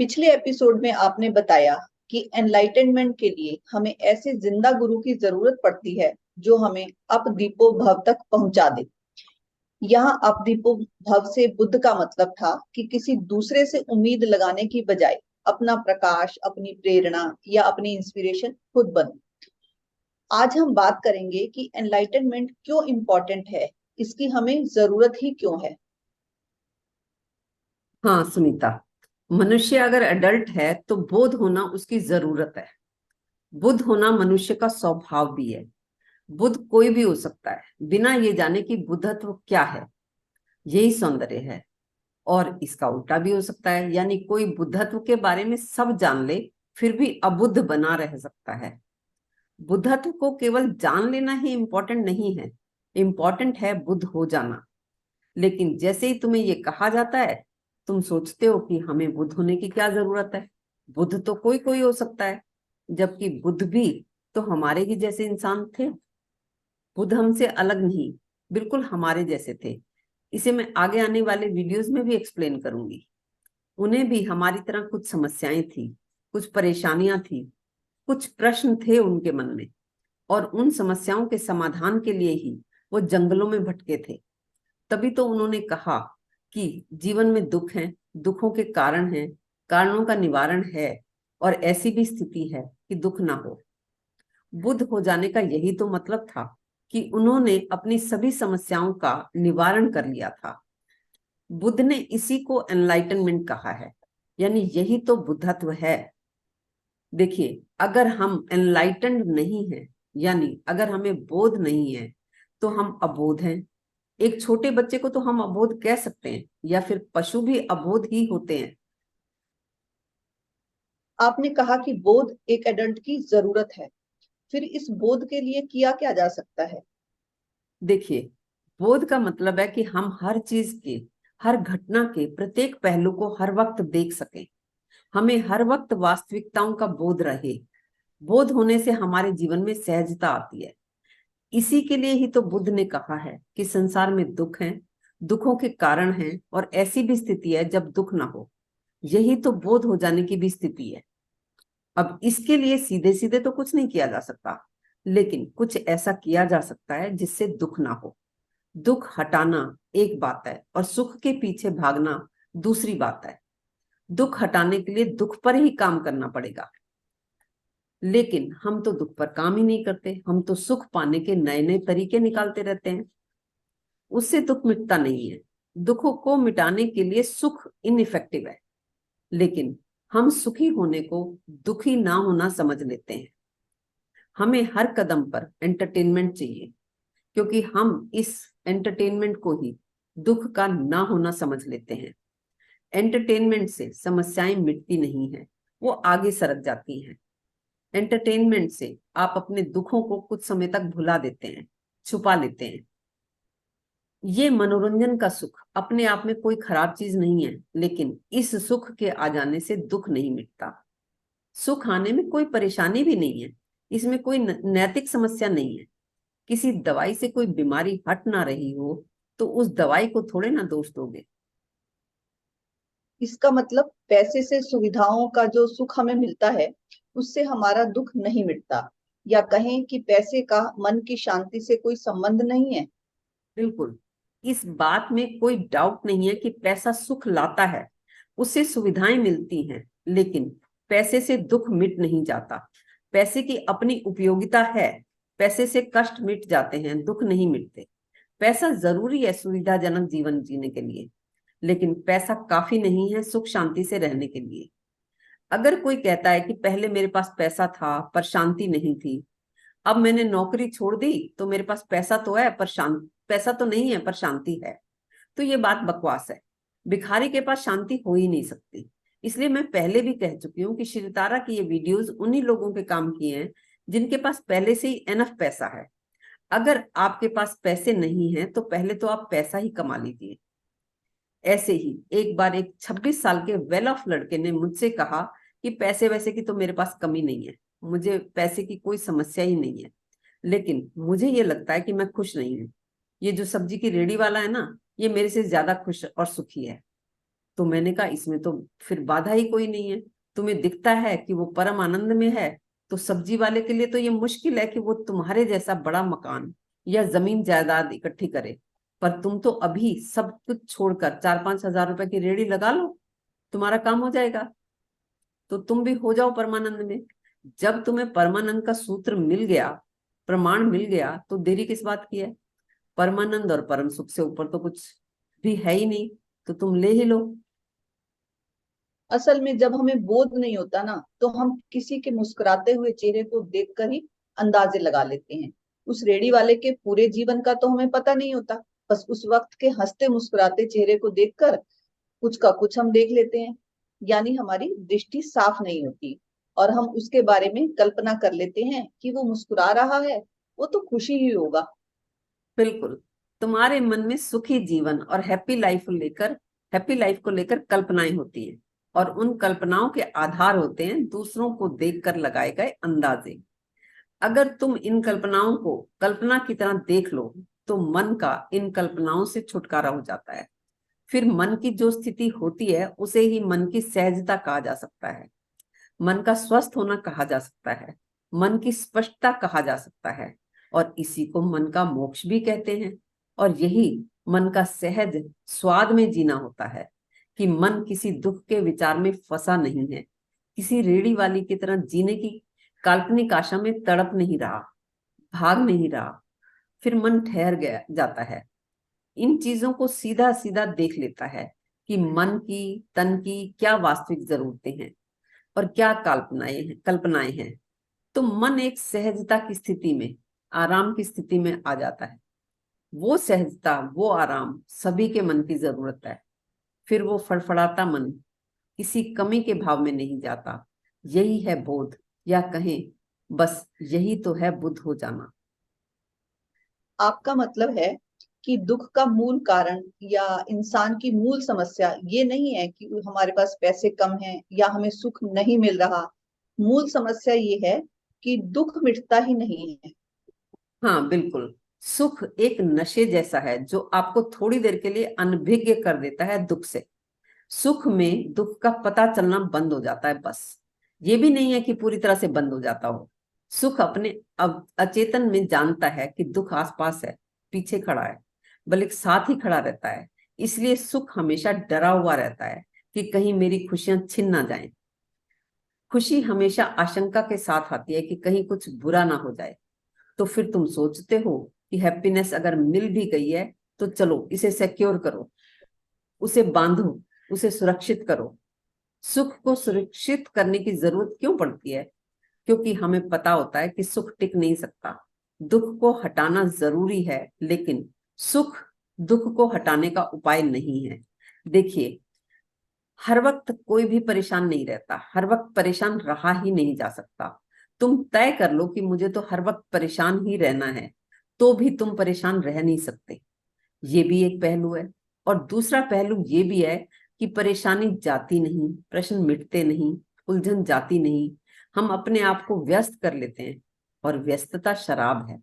पिछले एपिसोड में आपने बताया कि एनलाइटनमेंट के लिए हमें ऐसे जिंदा गुरु की जरूरत पड़ती है जो हमें अपदीपो भव तक पहुंचा दे। यहाँ अपदीपो भव से बुद्ध का मतलब था कि किसी दूसरे से उम्मीद लगाने की बजाय अपना प्रकाश, अपनी प्रेरणा या अपनी इंस्पिरेशन खुद बनो। आज हम बात करेंगे कि एनलाइटनमेंट क्यों इम्पोर्टेंट है, इसकी हमें जरूरत ही क्यों है। हाँ सुनीता, मनुष्य अगर अडल्ट है तो बोध होना उसकी जरूरत है। बुद्ध होना मनुष्य का स्वभाव भी है। बुद्ध कोई भी हो सकता है बिना ये जाने कि बुद्धत्व क्या है। यही सौंदर्य है। और इसका उल्टा भी हो सकता है, यानी कोई बुद्धत्व के बारे में सब जान ले फिर भी अबुद्ध बना रह सकता है। बुद्धत्व को केवल जान लेना ही इम्पोर्टेंट नहीं है, इम्पोर्टेंट है बुद्ध हो जाना। लेकिन जैसे ही तुम्हें ये कहा जाता है, तुम सोचते हो कि हमें बुद्ध होने की क्या जरूरत है। बुद्ध तो कोई कोई हो सकता है, जबकि बुद्ध भी तो हमारे ही जैसे इंसान थे। बुद्ध हमसे अलग नहीं, बिल्कुल हमारे जैसे थे। इसे मैं आगे आने वाले वीडियोस में भी एक्सप्लेन करूंगी। उन्हें भी हमारी तरह कुछ समस्याएं थी, कुछ परेशानियां थी, कुछ प्रश्न थे उनके मन में। और उन समस्याओं के समाधान के लिए ही वो जंगलों में भटके थे। तभी तो उन्होंने कहा कि जीवन में दुख है, दुखों के कारण हैं, कारणों का निवारण है, और ऐसी भी स्थिति है कि दुख ना हो। बुद्ध हो जाने का यही तो मतलब था कि उन्होंने अपनी सभी समस्याओं का निवारण कर लिया था। बुद्ध ने इसी को एनलाइटनमेंट कहा है, यानी यही तो बुद्धत्व है। देखिए, अगर हम एनलाइटन्ड नहीं हैं, यानी अगर हमें बोध नहीं है, तो हम अबोध हैं। एक छोटे बच्चे को तो हम अबोध कह सकते हैं, या फिर पशु भी अबोध ही होते हैं। आपने कहा कि बोध एक एडल्ट की जरूरत है, फिर इस बोध के लिए किया क्या जा सकता है। देखिए, बोध का मतलब है कि हम हर चीज के, हर घटना के प्रत्येक पहलू को हर वक्त देख सकें। हमें हर वक्त वास्तविकताओं का बोध रहे। बोध होने से हमारे जीवन में सहजता आती है। इसी के लिए ही तो बुद्ध ने कहा है कि संसार में दुख है, दुखों के कारण है, और ऐसी भी स्थिति है जब दुख ना हो। यही तो बोध हो जाने की भी स्थिति है। अब इसके लिए सीधे सीधे तो कुछ नहीं किया जा सकता, लेकिन कुछ ऐसा किया जा सकता है जिससे दुख ना हो। दुख हटाना एक बात है और सुख के पीछे भागना दूसरी बात है। दुख हटाने के लिए दुख पर ही काम करना पड़ेगा। लेकिन हम तो दुख पर काम ही नहीं करते, हम तो सुख पाने के नए नए तरीके निकालते रहते हैं। उससे दुख मिटता नहीं है। दुखों को मिटाने के लिए सुख इनइफेक्टिव है। लेकिन हम सुखी होने को दुखी ना होना समझ लेते हैं। हमें हर कदम पर एंटरटेनमेंट चाहिए, क्योंकि हम इस एंटरटेनमेंट को ही दुख का ना होना समझ लेते हैं। एंटरटेनमेंट से समस्याएं मिटती नहीं है, वो आगे सरक जाती हैं। एंटरटेनमेंट से आप अपने दुखों को कुछ समय तक भुला देते हैं, छुपा लेते हैं। ये मनोरंजन का सुख अपने आप में कोई खराब चीज नहीं है, लेकिन इस सुख के आ जाने से दुख नहीं मिटता। सुख आने में कोई परेशानी भी नहीं है, इसमें कोई नैतिक समस्या नहीं है। किसी दवाई से कोई बीमारी हट ना रही हो तो उस दवाई को थोड़े ना दोष दोगे। इसका मतलब पैसे से सुविधाओं का जो सुख हमें मिलता है, उससे हमारा दुख नहीं मिटता, या कहें कि पैसे का मन की शांति से कोई संबंध नहीं है। बिल्कुल, इस बात में कोई डाउट नहीं है कि पैसा सुख लाता है, उससे सुविधाएं मिलती हैं, लेकिन पैसे से दुख मिट नहीं जाता। पैसे की अपनी उपयोगिता है। पैसे से कष्ट मिट जाते हैं, दुख नहीं मिटते। पैसा जरूरी है सुविधाजनक जीवन जीने के लिए, लेकिन पैसा काफी नहीं है सुख शांति से रहने के लिए। अगर कोई कहता है कि पहले मेरे पास पैसा था पर शांति नहीं थी, अब मैंने नौकरी छोड़ दी तो मेरे पास पैसा तो है पर पैसा तो नहीं है पर शांति है, तो ये बात बकवास है। भिखारी के पास शांति हो ही नहीं सकती। इसलिए मैं पहले भी कह चुकी हूँ कि श्रीतारा की ये वीडियोस उन्हीं लोगों के काम की हैं जिनके पास पहले से ही एनफ पैसा है। अगर आपके पास पैसे नहीं है तो पहले तो आप पैसा ही कमा लीजिए। ऐसे ही एक बार एक 26 साल के वेल ऑफ लड़के ने मुझसे कहा कि पैसे वैसे की तो मेरे पास कमी नहीं है, मुझे पैसे की कोई समस्या ही नहीं है, लेकिन मुझे ये लगता है कि मैं खुश नहीं हूँ। ये जो सब्जी की रेडी वाला है ना, ये मेरे से ज्यादा खुश और सुखी है। तो मैंने कहा इसमें तो फिर बाधा ही कोई नहीं है। तुम्हें दिखता है कि वो परम आनंद में है, तो सब्जी वाले के लिए तो ये मुश्किल है कि वो तुम्हारे जैसा बड़ा मकान या जमीन जायदाद इकट्ठी करे। पर तुम तो अभी सब कुछ छोड़कर 4-5 हजार रुपए की रेहड़ी लगा लो, तुम्हारा काम हो जाएगा। तो तुम भी हो जाओ परमानंद में। जब तुम्हें परमानंद का सूत्र मिल गया, प्रमाण मिल गया, तो देरी किस बात की है। परमानंद और परम सुख से ऊपर तो कुछ भी है ही नहीं, तो तुम ले ही लो। असल में जब हमें बोध नहीं होता ना, तो हम किसी के मुस्कुराते हुए चेहरे को देखकर ही अंदाजे लगा लेते हैं। उस रेडी वाले के पूरे जीवन का तो हमें पता नहीं होता। बस उस वक्त के हंसते मुस्कुराते चेहरे को देखकर कुछ का कुछ हम देख लेते हैं। यानी हमारी दृष्टि साफ नहीं होती और हम उसके बारे में कल्पना कर लेते हैं कि वो मुस्कुरा रहा है, वो तो खुशी ही होगा। बिल्कुल। तुम्हारे मन में सुखी जीवन और हैप्पी लाइफ को लेकर कल्पनाएं होती हैं, और उन कल्पनाओं के आधार होते हैं दूसरों को देखकर लगाए गए अंदाजे। अगर तुम इन कल्पनाओं को कल्पना की तरह देख लो, तो मन का इन कल्पनाओं से छुटकारा हो जाता है। फिर मन की जो स्थिति होती है उसे ही मन की सहजता कहा जा सकता है, मन का स्वस्थ होना कहा जा सकता है, मन की स्पष्टता कहा जा सकता है, और इसी को मन का मोक्ष भी कहते हैं। और यही मन का सहज स्वाद में जीना होता है, कि मन किसी दुख के विचार में फंसा नहीं है, किसी रेड़ी वाली की तरह जीने की काल्पनिक आशा में तड़प नहीं रहा, भाग नहीं रहा। फिर मन ठहर गया जाता है, इन चीजों को सीधा सीधा देख लेता है कि मन की, तन की क्या वास्तविक जरूरतें हैं और क्या कल्पनाएं हैं। तो मन एक सहजता की स्थिति में, आराम की स्थिति में आ जाता है। वो सहजता, वो आराम सभी के मन की जरूरत है। फिर वो फड़फड़ाता मन किसी कमी के भाव में नहीं जाता। यही है बोध, या कहें बस यही तो है बुद्ध हो जाना। आपका मतलब है कि दुख का मूल कारण या इंसान की मूल समस्या ये नहीं है कि हमारे पास पैसे कम हैं या हमें सुख नहीं मिल रहा। मूल समस्या ये है कि दुख मिटता ही नहीं है। हाँ बिल्कुल। सुख एक नशे जैसा है जो आपको थोड़ी देर के लिए अनभिज्ञ कर देता है दुख से। सुख में दुख का पता चलना बंद हो जाता है, बस। ये भी नहीं है कि पूरी तरह से बंद हो जाता हो। सुख अपने अचेतन में जानता है कि दुख आसपास है, पीछे खड़ा है, बल्कि साथ ही खड़ा रहता है। इसलिए सुख हमेशा डरा हुआ रहता है कि कहीं मेरी खुशियां छिन ना जाएं। खुशी हमेशा आशंका के साथ आती है कि कहीं कुछ बुरा ना हो जाए। तो फिर तुम सोचते हो कि हैप्पीनेस अगर मिल भी गई है, तो चलो इसे सिक्योर करो, उसे बांधो, उसे सुरक्षित करो। सुख को सुरक्षित करने की जरूरत क्यों पड़ती है? क्योंकि हमें पता होता है कि सुख टिक नहीं सकता। दुख को हटाना जरूरी है, लेकिन सुख दुख को हटाने का उपाय नहीं है। देखिए, हर वक्त कोई भी परेशान नहीं रहता, हर वक्त परेशान रहा ही नहीं जा सकता। तुम तय कर लो कि मुझे तो हर वक्त परेशान ही रहना है, तो भी तुम परेशान रह नहीं सकते। ये भी एक पहलू है। और दूसरा पहलू ये भी है कि परेशानी जाती नहीं, प्रश्न मिटते नहीं, उलझन जाती नहीं। हम अपने आप को व्यस्त कर लेते हैं, और व्यस्तता शराब है।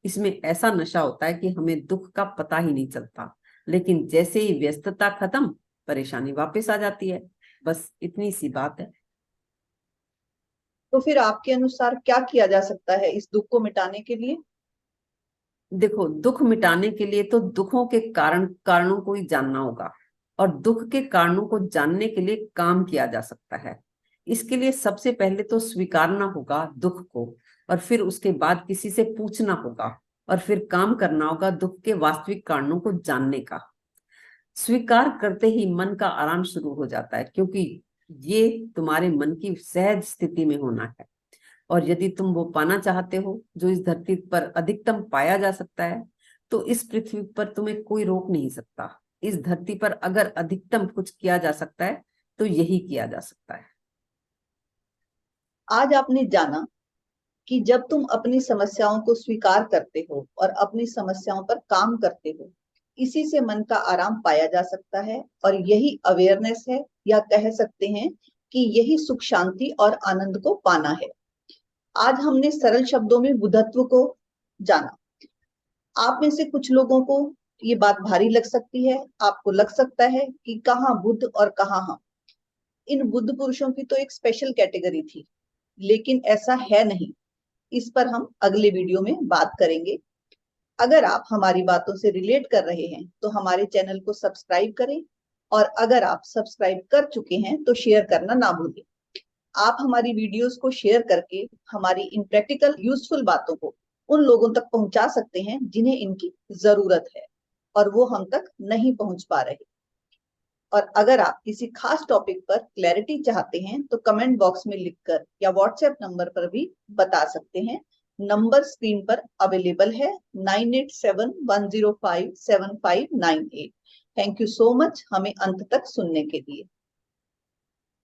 इसमें ऐसा नशा होता है कि हमें दुख का पता ही नहीं चलता, लेकिन जैसे ही व्यस्तता खत्म, परेशानी वापस आ जाती है। बस इतनी सी बात है। तो फिर आपके अनुसार क्या किया जा सकता है इस दुख को मिटाने के लिए? देखो, दुख मिटाने के लिए तो दुखों के कारणों को ही जानना होगा, और दुख के कारणों को जानने के लिए काम किया जा सकता है। इसके लिए सबसे पहले तो स्वीकारना होगा दुख को, और फिर उसके बाद किसी से पूछना होगा, और फिर काम करना होगा दुख के वास्तविक कारणों को जानने का। स्वीकार करते ही मन का आराम शुरू हो जाता है, क्योंकि ये तुम्हारे मन की सहज स्थिति में होना है। और यदि तुम वो पाना चाहते हो जो इस धरती पर अधिकतम पाया जा सकता है, तो इस पृथ्वी पर तुम्हें कोई रोक नहीं सकता। इस धरती पर अगर अधिकतम कुछ किया जा सकता है, तो यही किया जा सकता है। आज आपने जाना कि जब तुम अपनी समस्याओं को स्वीकार करते हो और अपनी समस्याओं पर काम करते हो, इसी से मन का आराम पाया जा सकता है। और यही अवेयरनेस है, या कह सकते हैं कि यही सुख शांति और आनंद को पाना है। आज हमने सरल शब्दों में बुद्धत्व को जाना। आप में से कुछ लोगों को ये बात भारी लग सकती है, आपको लग सकता है कि कहाँ बुद्ध और कहाँ हम। इन बुद्ध पुरुषों की तो एक स्पेशल कैटेगरी थी, लेकिन ऐसा है नहीं। इस पर हम अगले वीडियो में बात करेंगे। अगर आप हमारी बातों से रिलेट कर रहे हैं तो हमारे चैनल को सब्सक्राइब करें, और अगर आप सब्सक्राइब कर चुके हैं तो शेयर करना ना भूलें। आप हमारी वीडियोस को शेयर करके हमारी इन प्रैक्टिकल यूजफुल बातों को उन लोगों तक पहुंचा सकते हैं जिन्हें इनकी जरूरत है और वो हम तक नहीं पहुंच पा रहे। और अगर आप किसी खास टॉपिक पर क्लैरिटी चाहते हैं तो कमेंट बॉक्स में लिखकर या व्हाट्सएप नंबर पर भी बता सकते हैं। नंबर स्क्रीन पर अवेलेबल है, 9871057598। थैंक यू सो मच हमें अंत तक सुनने के लिए।